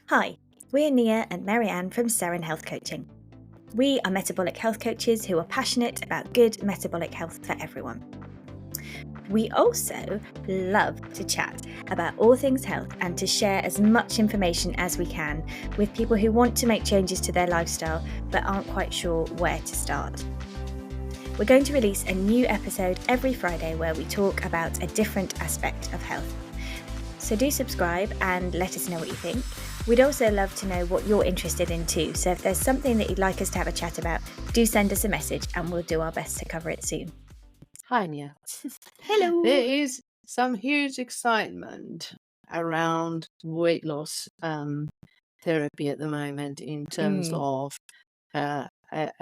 Hi, we're Nia and Marianne from Seren Health Coaching. We are metabolic health coaches who are passionate about good metabolic health for everyone. We also love to chat about all things health and to share as much information as we can with people who want to make changes to their lifestyle but aren't quite sure where to start. We're going to release a new episode every Friday where we talk about a different aspect of health. So do subscribe and let us know what you think. We'd also love to know what you're interested in too. So if there's something that you'd like us to have a chat about, do send us a message and we'll do our best to cover it soon. Hi, Nia. Hello. There is some huge excitement around weight loss therapy at the moment in terms of a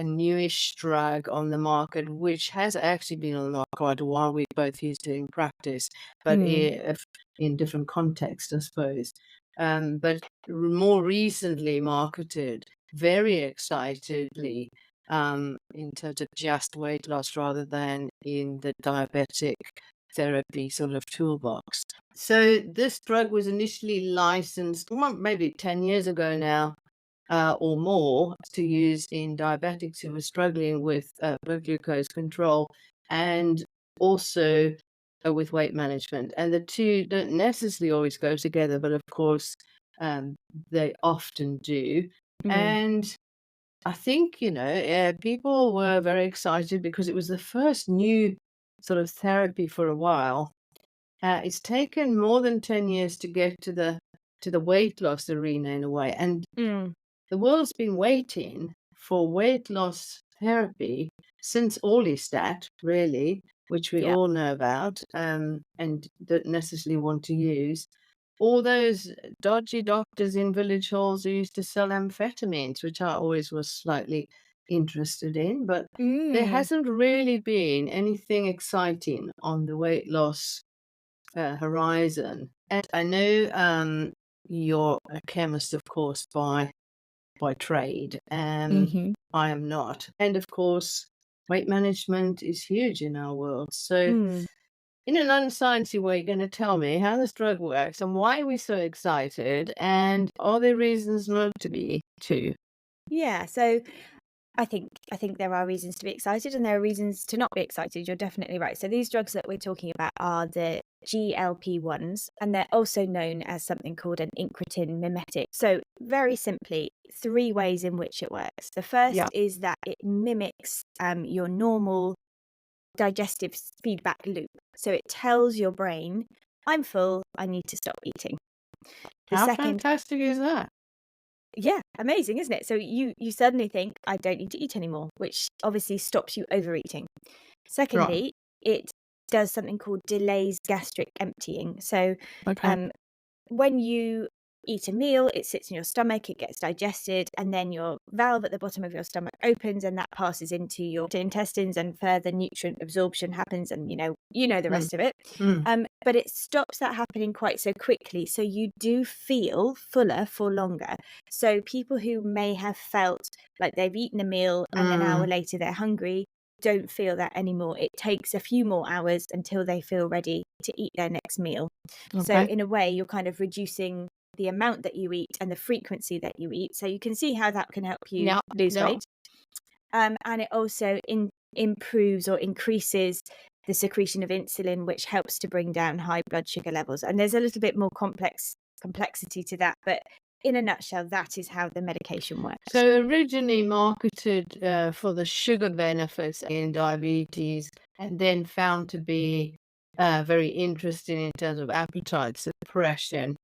newish drug on the market, which has actually been on the market quite a while. We both used it in practice, but in different contexts, I suppose. But more recently marketed very excitedly in terms of just weight loss rather than in the diabetic therapy sort of toolbox. So this drug was initially licensed, well, maybe 10 years ago now, or more, to use in diabetics who were struggling with blood glucose control and also with weight management. And the two don't necessarily always go together, but of course, they often do. And I think, people were very excited because it was the first new sort of therapy for a while. It's taken more than 10 years to get to the weight loss arena in a way. And the world's been waiting for weight loss therapy since Orlistat, really, which we Yeah. all know about and don't necessarily want to use. All those dodgy doctors in village halls who used to sell amphetamines, which I always was slightly interested in, but there hasn't really been anything exciting on the weight loss horizon. And I know you're a chemist, of course, by trade. I am not. And of course, weight management is huge in our world. So, in an unsciencey way, you're going to tell me how this drug works and why are we so excited, and are there reasons not to be too? Yeah, so I think there are reasons to be excited and there are reasons to not be excited. You're definitely right. So these drugs that we're talking about are the GLP-1s, and they're also known as something called an incretin mimetic. So very simply, three ways in which it works. The first Yeah. is that it mimics your normal digestive feedback loop. So it tells your brain, I'm full, I need to stop eating. The How second, fantastic is that? yeah, amazing, isn't it? So you suddenly think, I don't need to eat anymore, which obviously stops you overeating. Right. Secondly, it does something called delays gastric emptying. So Okay. um, when you eat a meal, it sits in your stomach, it gets digested, and then your valve at the bottom of your stomach opens and that passes into your intestines and further nutrient absorption happens, and you know the Mm, rest of it. mm, But it stops that happening quite so quickly. So you do feel fuller for longer. So people who may have felt like they've eaten a meal and an hour mm. later they're hungry don't feel that anymore. It takes a few more hours until they feel ready to eat their next meal. So Okay. in a way, you're kind of reducing the amount that you eat and the frequency that you eat. So you can see how that can help you Yeah. lose No. weight. And it also improves or increases the secretion of insulin, which helps to bring down high blood sugar levels. And there's a little bit more complexity to that, but in a nutshell, that is how the medication works. So originally marketed for the sugar benefits in diabetes, and then found to be very interesting in terms of appetite suppression.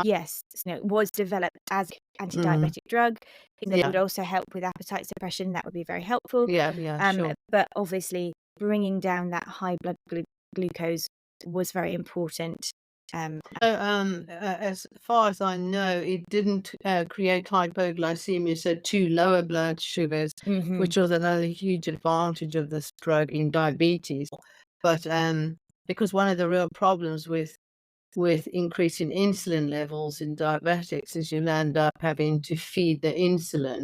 Yes, it was developed as Mm, anti-diabetic drug. If it would yeah, also help with appetite suppression, that would be very helpful. yeah, sure. But obviously, bringing down that high blood glucose was very important. So, as far as I know, it didn't create hypoglycemia, so two lower blood sugars, Mhm. which was another huge advantage of this drug in diabetes. But because one of the real problems with increasing insulin levels in diabetics is you'll end up having to feed the insulin,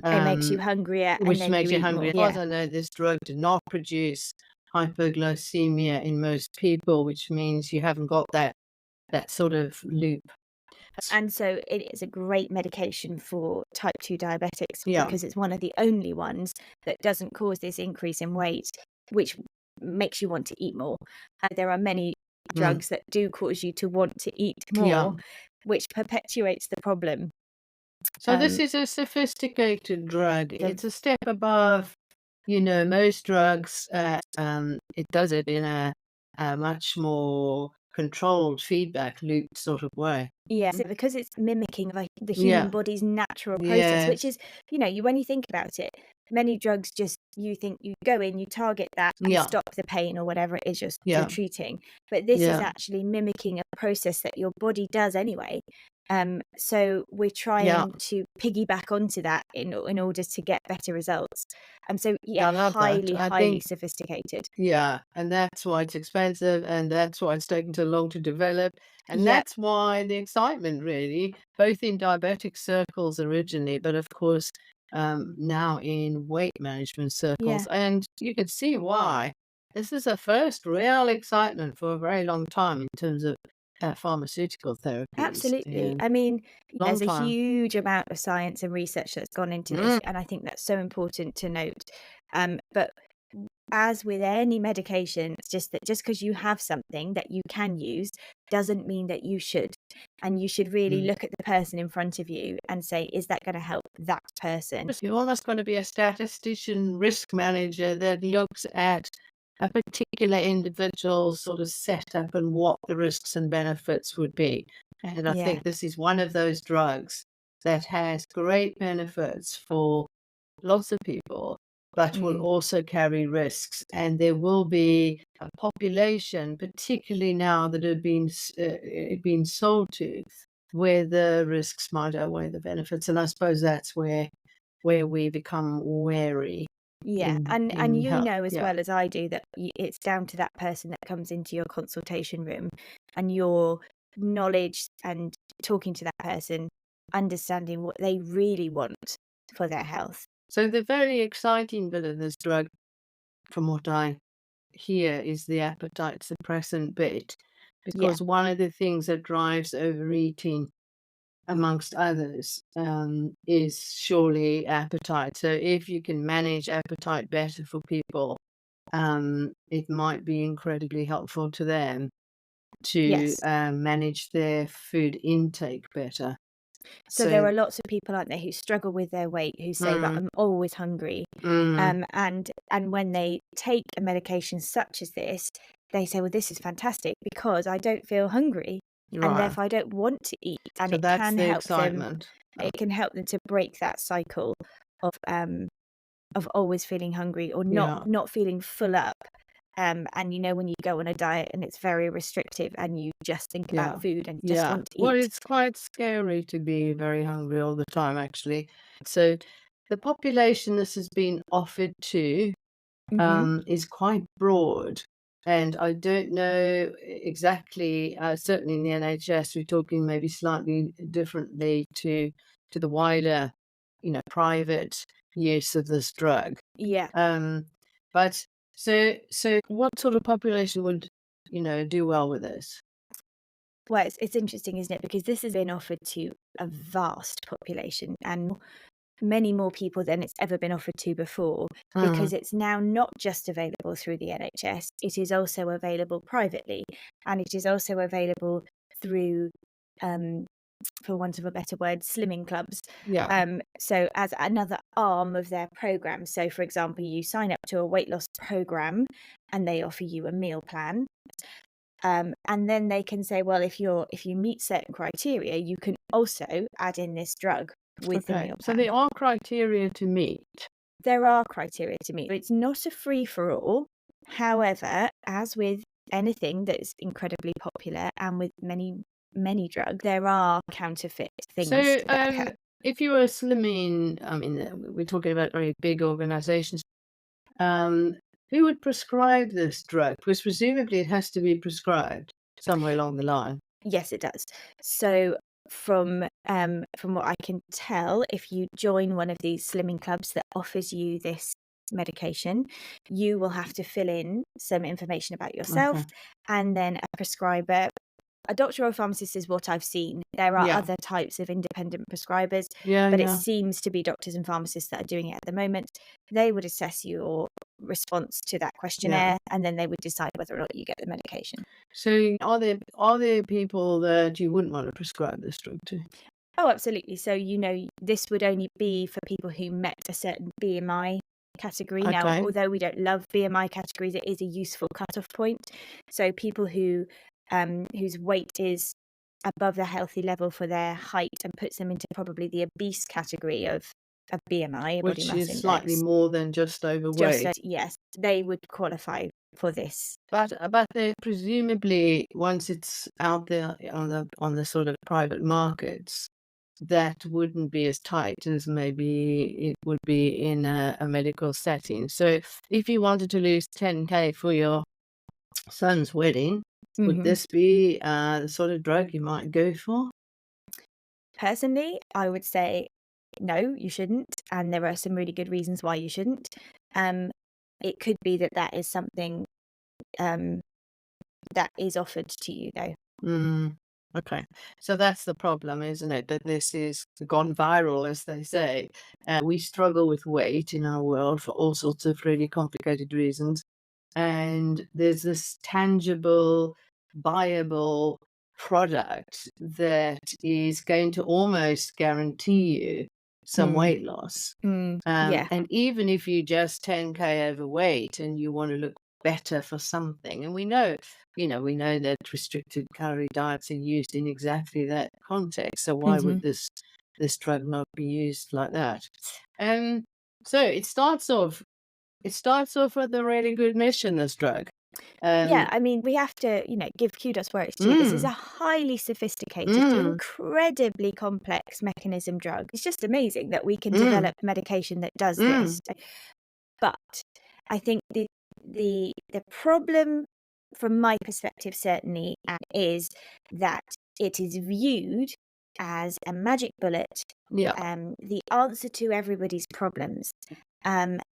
It makes you um, hungrier and which then you makes you eat more. hungry. As far Yeah. as I know, this drug did not produce hypoglycemia in most people, which means you haven't got that sort of loop. And so it is a great medication for type 2 diabetics Yeah. because it's one of the only ones that doesn't cause this increase in weight, which makes you want to eat more. There are many Mm. drugs that do cause you to want to eat Yeah. more, which perpetuates the problem. So this is a sophisticated drug. The It's a step above, most drugs. It does it in a much more controlled feedback loop sort of way. Yeah, so because it's mimicking the human Yeah. body's natural process, which Yes. is, when you think about it, many drugs just you think you go in, you target that and Yeah. stop the pain or whatever it is you're Yeah. treating. But this is Yeah. actually mimicking a process that your body does anyway. So we're Yeah. trying to piggyback onto that in order to get better results. So yeah, I love that. highly, I highly think, sophisticated. yeah, and that's why it's expensive, and that's why it's taken so long to develop, and Yep, that's why the excitement really, both in diabetic circles originally, but of course, now in weight management yeah. circles, and you can see why. This is a first real excitement for a very long time in terms of pharmaceutical therapies, Absolutely. and I mean, long there's a time. huge amount of science and research that's gone into this, Mm, and I think that's so important to note. But as with any medication, it's just that just because you have something that you can use doesn't mean that you should. And you should really mm. look at the person in front of you and say, is that going to help that person? You're almost going to be a statistician, risk manager that looks at a particular individual's sort of setup and what the risks and benefits would be. And I Yeah. think this is one of those drugs that has great benefits for lots of people, but will Mm, also carry risks. And there will be a population, particularly now that have been sold to, where the risks might outweigh the benefits. And I suppose that's where we become wary yeah. And in health. as Yeah. well as I do that it's down to that person that comes into your consultation room and your knowledge and talking to that person, understanding what they really want for their health. So the very exciting bit of this drug, from what I hear, is the appetite suppressant bit, Yeah. because one of the things that drives overeating, amongst others, is surely appetite. So if you can manage appetite better for people, it might be incredibly helpful to them to Yes. manage their food intake better. So there So, are lots of people, aren't there, who struggle with their weight, who say that mm, I'm always hungry. mm, And when they take a medication such as this, they say, well, this is fantastic because I don't feel hungry and right. therefore I don't want to eat. And So that's the excitement. it can help them to break that cycle of always feeling hungry or Yeah, not feeling full up. And when you go on a diet and it's very restrictive and you just think yeah, about food and just yeah. want to Well, eat. it's quite scary to be very hungry all the time, actually. So the population this has been offered to Hmm. is quite broad. And I don't know exactly, certainly in the NHS, we're talking maybe slightly differently to the wider, private use of this drug. Yeah. Um, but so what sort of population would, do well with this? Well, it's interesting, isn't it? Because this has been offered to a vast population and many more people than it's ever been offered to before, because Mm, it's now not just available through the NHS, it is also available privately, and it is also available through, um, for want of a better word, slimming clubs. yeah. So as another arm of their program. So, for example, you sign up to a weight loss program and they offer you a meal plan. And then they can say, well, if you meet certain criteria, you can also add in this drug with the Okay. meal So plan. there are criteria to meet. There are criteria to meet. It's not a free for all. However, as with anything that is incredibly popular and with many drugs, there are counterfeit things So that occur. if you were slimming, I mean, we're talking about very big organizations. Um, who would prescribe this drug? Because presumably it has to be prescribed somewhere along the line. Yes, it does. So from what I can tell, if you join one of these slimming clubs that offers you this medication, you will have to fill in some information about yourself, Okay. and then a prescriber. a doctor or a pharmacist is what I've seen. There are Yeah. other types of independent prescribers, Yeah, but it yeah. seems to be doctors and pharmacists that are doing it at the moment. They would assess your response to that Yeah. questionnaire, and then they would decide whether or not you get the medication. So are there people that you wouldn't want to prescribe this drug to? Oh, absolutely. So, this would only be for people who met a certain BMI category. Now, Okay. although we don't love BMI categories, it is a useful cutoff point. So people whose weight is above the healthy level for their height and puts them into probably the obese category of BMI, a body Which mass is slightly index. more than just Just overweight. as, yes, they would qualify for this. But they presumably, once it's out there on the sort of private markets, that wouldn't be as tight as maybe it would be in a medical setting. So if you wanted to lose 10K for your son's wedding, would hmm this be the sort of drug you might go for? Personally, I would say no, you shouldn't, and there are some really good reasons why you shouldn't. Um, it could be that that is something um, that is offered to you, though. Mm, okay. So that's the problem, isn't it? That this is gone viral, as they say. We struggle with weight in our world for all sorts of really complicated reasons. And there's this tangible, viable product that is going to almost guarantee you some Mm, weight loss. yeah. And even if you just 10K overweight and you want to look better for something, and we know that restricted calorie diets are used in exactly that context. So why would hmm this drug not be used like that? Um, so it starts off with a really good mission, this drug. Yeah, Um, I mean, we have to, give kudos where it's due. This is a mm, highly sophisticated, mm, incredibly complex mechanism drug. It's just amazing that we can mm, develop medication that does mm, this. But I think the problem from my perspective certainly is that it is viewed as a magic bullet, yeah. the answer to everybody's problems.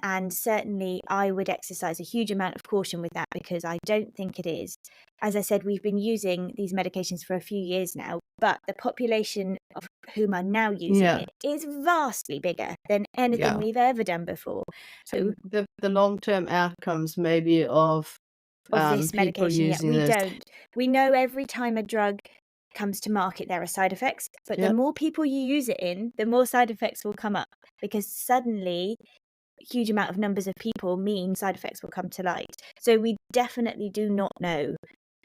And certainly I would exercise a huge amount of caution with that because I don't think it is. As I said, we've been using these medications for a few years now, but the population of whom are now using Yeah, it is vastly bigger than anything yeah. we've ever done before. So So the long-term outcomes maybe of of this people medication yet. using We this. don't. We know every time a drug comes to market, there are side effects, but the Yeah. more people you use it in, the more side effects will come up because suddenly huge amount of numbers of people mean side effects will come to light. So we definitely do not know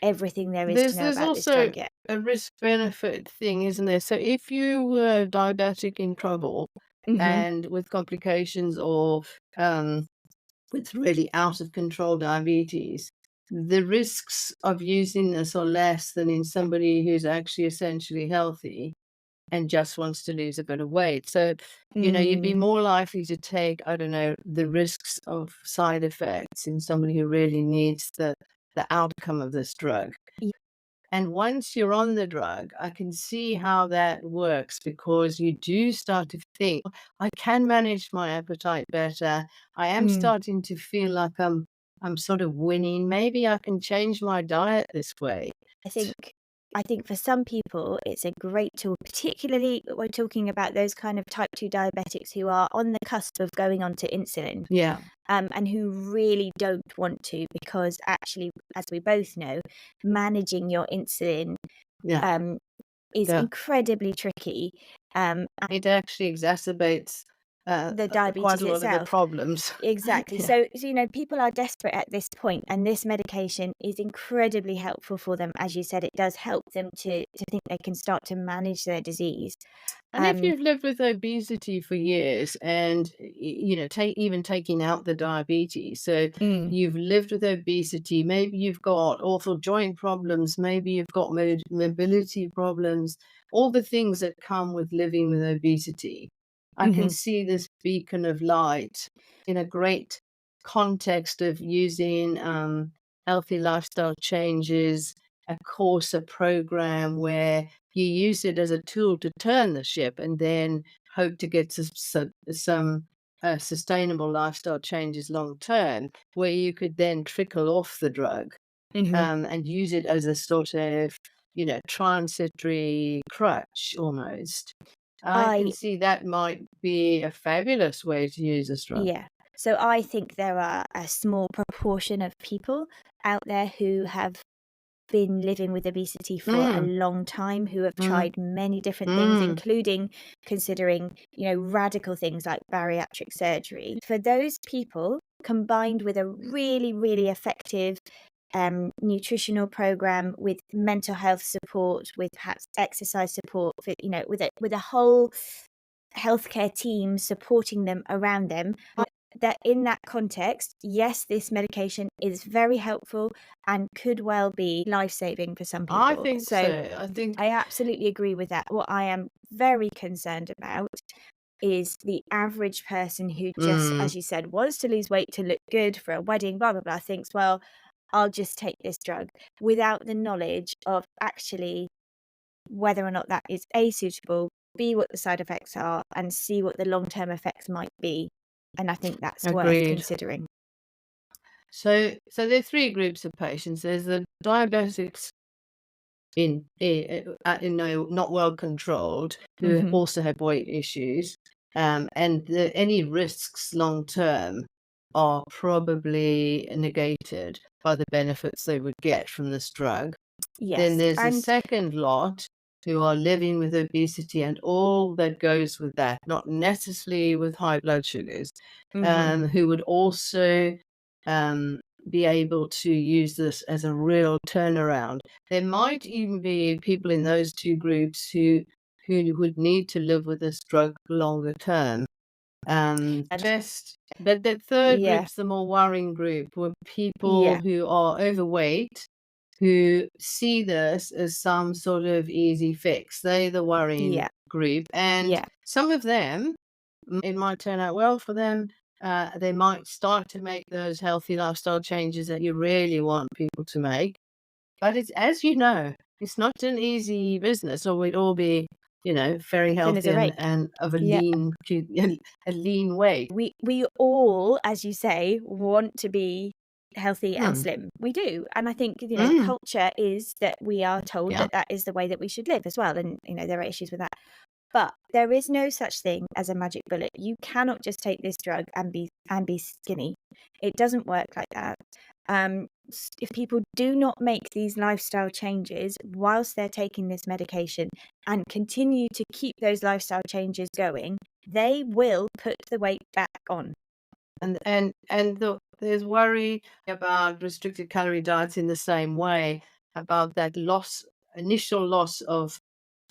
everything there is to know There's about this also drug yet. a risk-benefit thing, isn't there? So if you were diabetic in trouble hmm and with complications or with really out of control diabetes, the risks of using this are less than in somebody who's actually essentially healthy and just wants to lose a bit of weight. So, you'd be Mm, more likely to take, I don't know, the risks of side effects in somebody who really needs the outcome of this drug. y- And once you're on the drug, I can see how that works because you do start to think, I can manage my appetite better. I am mm. starting to feel like I'm sort of winning. Maybe I can change my diet this way. I think I think for some people it's a great tool, particularly we're talking about those kind of type 2 diabetics who are on the cusp of going onto insulin. Yeah, And who really don't want to because actually, as we both know, managing your insulin yeah, um, is yeah. incredibly tricky. And It actually exacerbates the quite diabetes a lot of the itself. problems. Exactly. Yeah. So, people are desperate at this point, and this medication is incredibly helpful for them. As you said, it does help them to think they can start to manage their disease. And if Um, you've lived with obesity for years and, even taking out the diabetes, so mm, you've lived with obesity, maybe you've got awful joint problems, maybe you've got mobility problems, all the things that come with living with obesity. I can mhm, see this beacon of light in a great context of using healthy lifestyle changes, a course, a program where you use it as a tool to turn the ship and then hope to get some sustainable lifestyle changes long term, where you could then trickle off the drug mhm. and use it as a sort of transitory crutch almost. I can I see that might be a fabulous way to use this drug. Yeah. So I think there are a small proportion of people out there who have been living with obesity for a Mm, long time, who have mm, tried many different things, mm. including considering, radical things like bariatric surgery. For those people, combined with a really, really effective nutritional program with mental health support, with perhaps exercise support, with a whole healthcare team supporting them around them, that in that context, yes, this medication is very helpful and could well be life-saving for some I people. think So so. I think, I absolutely agree with that. What I am very concerned about is the average person who just, mm, as you said, wants to lose weight to look good for a wedding, blah, blah, blah, thinks, well, I'll just take this drug without the knowledge of actually whether or not that is A, suitable, B, what the side effects are, and C, what the long-term effects might be. And I think that's worth agreed. considering. So there are three groups of patients. There's the diabetics not well controlled, who Mhm. also have weight issues, and any risks long term are probably negated by the benefits they would get from this drug. Then Yes, there's a and second lot who are living with obesity and all that goes with that, not necessarily with high blood sugars, mhm, who would also um, be able to use this as a real turnaround. There might even be people in those two groups who would need to live with this drug longer term. and But the third yeah, group's the more worrying group, were people yeah, who are overweight, who see this as some sort of easy fix. They're the worrying yeah, group, and yeah, some of them, it might turn out well for them. They might start to make those healthy lifestyle changes that you really want people to make. But it's, as you know, it's not an easy business, or we'd all be, very thin as healthy a rake. and of Yeah. a lean weight. We all, as you say, want to be healthy and Hmm. slim. We do. And I think, Mm. culture is that we are told Yeah. that that is the way that we should live as well. And, there are issues with that. But there is no such thing as a magic bullet. You cannot just take this drug and be skinny. It doesn't work like that. If people do not make these lifestyle changes whilst they're taking this medication and continue to keep those lifestyle changes going, they will put the weight back on. There's worry about restricted calorie diets in the same way, about that initial loss of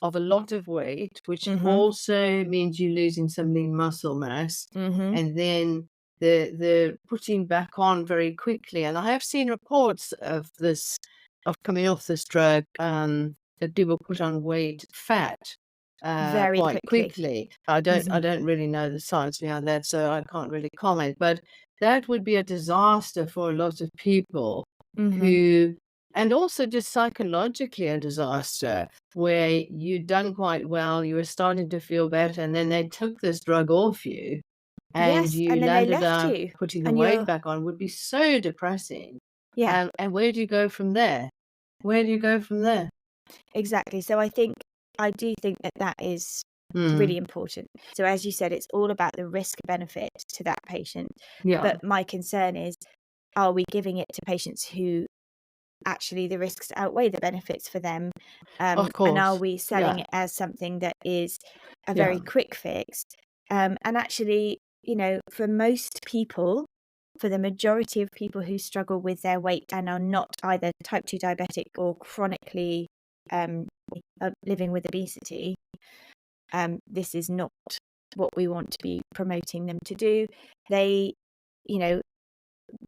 a lot of weight, which Mhm. also means you're losing some lean muscle mass, Mhm. and then the putting back on very quickly. And I have seen reports of this, of coming off this drug, that people put on weight, fat, Very quite quickly. quickly. I Mhm. don't really know the science behind that, so I can't really comment. But that would be a disaster for a lot of people Mhm. who, and also just psychologically a disaster, where you'd done quite well, you were starting to feel better, and then they took this drug off you, and Yes, you and then they landed left up you putting the and weight you're back on, would be so depressing. yeah. And where do you go from there? Where do you go from there? Exactly. So I do think that that is Mm, really important. So as you said, it's all about the risk benefit to that patient. yeah, But my concern is, are we giving it to patients who actually the risks outweigh the benefits for them? of And are course. we selling Yeah, it as something that is a yeah. very quick fix? And actually, for most people, for the majority of people who struggle with their weight and are not either type 2 diabetic or chronically um, living with obesity, this is not what we want to be promoting them to do. They, you know,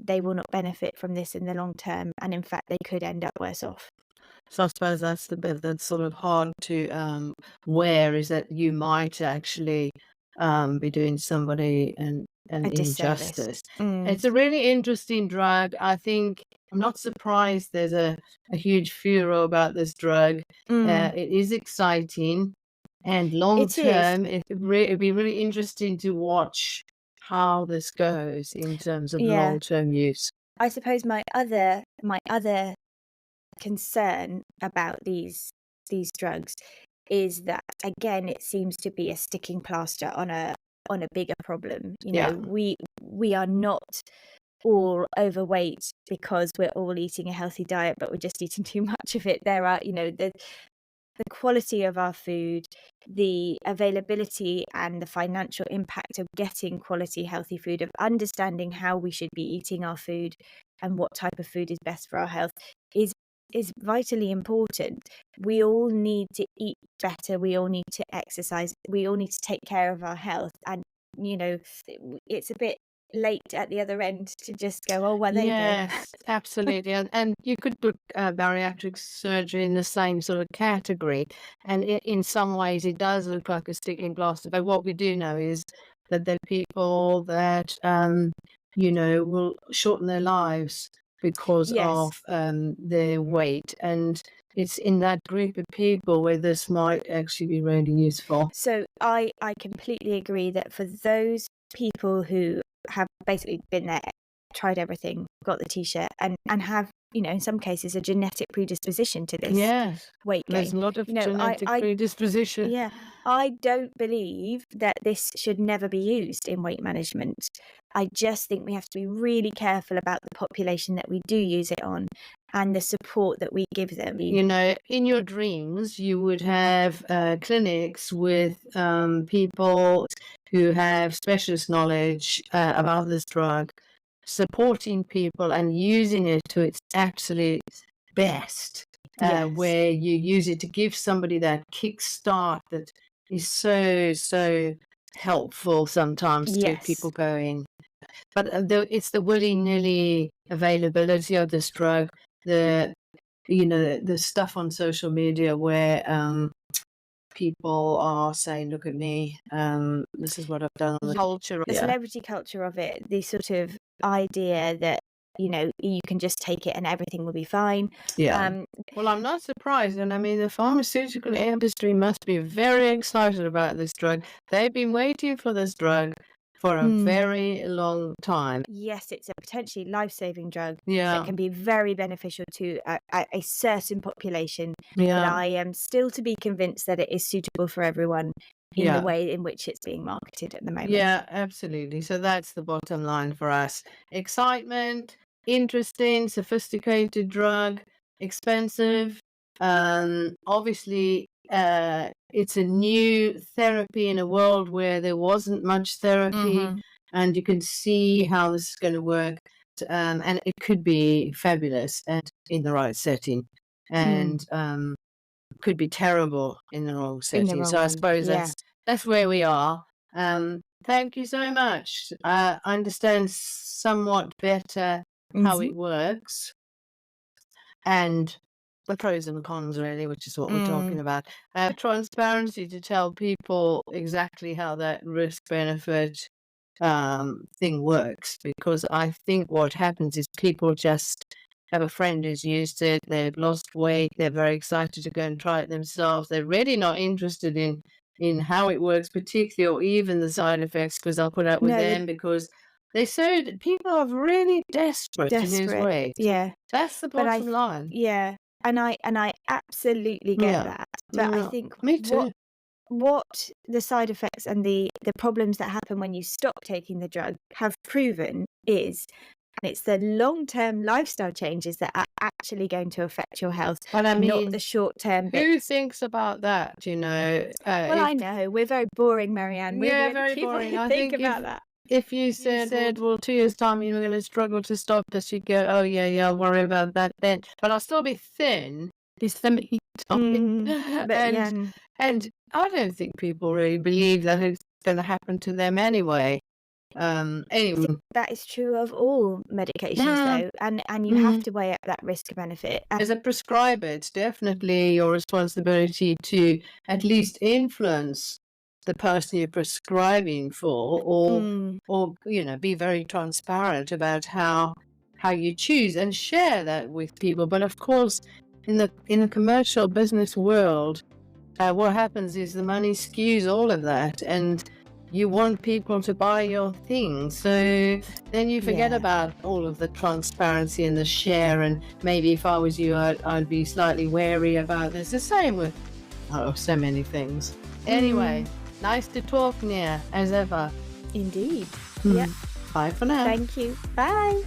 they will not benefit from this in the long term, and in fact, they could end up worse off. So I suppose that's the bit that's sort of hard to wear, is that you might actually be doing somebody an A disservice. injustice. Mm, It's a really interesting drug. I think I'm not surprised there's a huge furor about this drug. mm, It is exciting, and long it is. term, it'd be really interesting to watch how this goes in terms of Yeah. long term use. I suppose my other concern about these drugs is that, again, it seems to be a sticking plaster on a bigger problem. We are not all overweight because we're all eating a healthy diet, but we're just eating too much of it. There are, the quality of our food, the availability and the financial impact of getting quality, healthy food, of understanding how we should be eating our food and what type of food is best for our health is vitally important. We all need to eat better. We all need to exercise. We all need to take care of our health. And, it's a bit late at the other end to just go, oh, well, there you go. Yes, absolutely. And you could put bariatric surgery in the same sort of category. And in some ways, it does look like a sticking plaster. But what we do know is that there are people that, will shorten their lives because Yes. of their weight. And it's in that group of people where this might actually be really useful. So I completely agree that for those people who have basically been there, tried everything, got the T-shirt, and have, in some cases, a genetic predisposition to this Yes, weight gain. there's a lot of genetic predisposition. Yeah, I don't believe that this should never be used in weight management. I just think we have to be really careful about the population that we do use it on and the support that we give them. In your dreams, you would have clinics with people who have specialist knowledge about this drug, supporting people and using it to its absolute best, Yes. where you use it to give somebody that kickstart that is so helpful sometimes to Yes. people going. But it's the willy-nilly availability of this drug, the stuff on social media where people are saying, look at me, this is what I've done. The culture, the celebrity culture of it, the sort of idea that, you can just take it and everything will be fine. Well, I'm not surprised. And I mean, the pharmaceutical industry must be very excited about this drug. They've been waiting for this drug for a very long time. Yes, it's a potentially life-saving drug that Yeah, can be very beneficial to a certain population, but yeah, I am still to be convinced that it is suitable for everyone in the way in which it's being marketed at the moment. yeah, absolutely. So that's the bottom line for us. Excitement, interesting, sophisticated drug, expensive. Obviously, it's a new therapy in a world where there wasn't much therapy, and you can see how this is going to work. And it could be fabulous and in the right setting, and could be terrible in the wrong setting. So I suppose that's where we are. Thank you so much. I understand somewhat better how it works and the pros and the cons, really, which is what we're talking about. Transparency to tell people exactly how that risk-benefit thing works, because I think what happens is people just have a friend who's used it, they've lost weight, they're very excited to go and try it themselves. They're really not interested in how it works, particularly, or even the side effects, because I'll put up with them, because people are really desperate to lose weight. Yeah, that's the bottom line. Yeah, and I absolutely get that. But I think me too. What the side effects and the problems that happen when you stop taking the drug have proven is, and it's the long-term lifestyle changes that are actually going to affect your health, But I mean, not the short-term bits. who thinks about that, Well, I know, we're very boring, Marianne. Yeah, very boring. I think about that. If you said, well, 2 years' time you're going to struggle to stop this, you'd go, oh, yeah, I'll worry about that then. But I'll still be thin. It's the meat. And I don't think people really believe that it's going to happen to them anyway. Anyway, that is true of all medications, though, and you have to weigh up that risk benefit. As a prescriber, it's definitely your responsibility to at least influence the person you're prescribing for, or be very transparent about how you choose and share that with people. But of course, in the commercial business world, what happens is the money skews all of that, and you want people to buy your things. So then you forget Yeah. about all of the transparency and the share. And maybe if I was you, I'd be slightly wary about this. The same with so many things. Anyway, nice to talk, Nia, as ever. Indeed. Yeah. Bye for now. Thank you. Bye.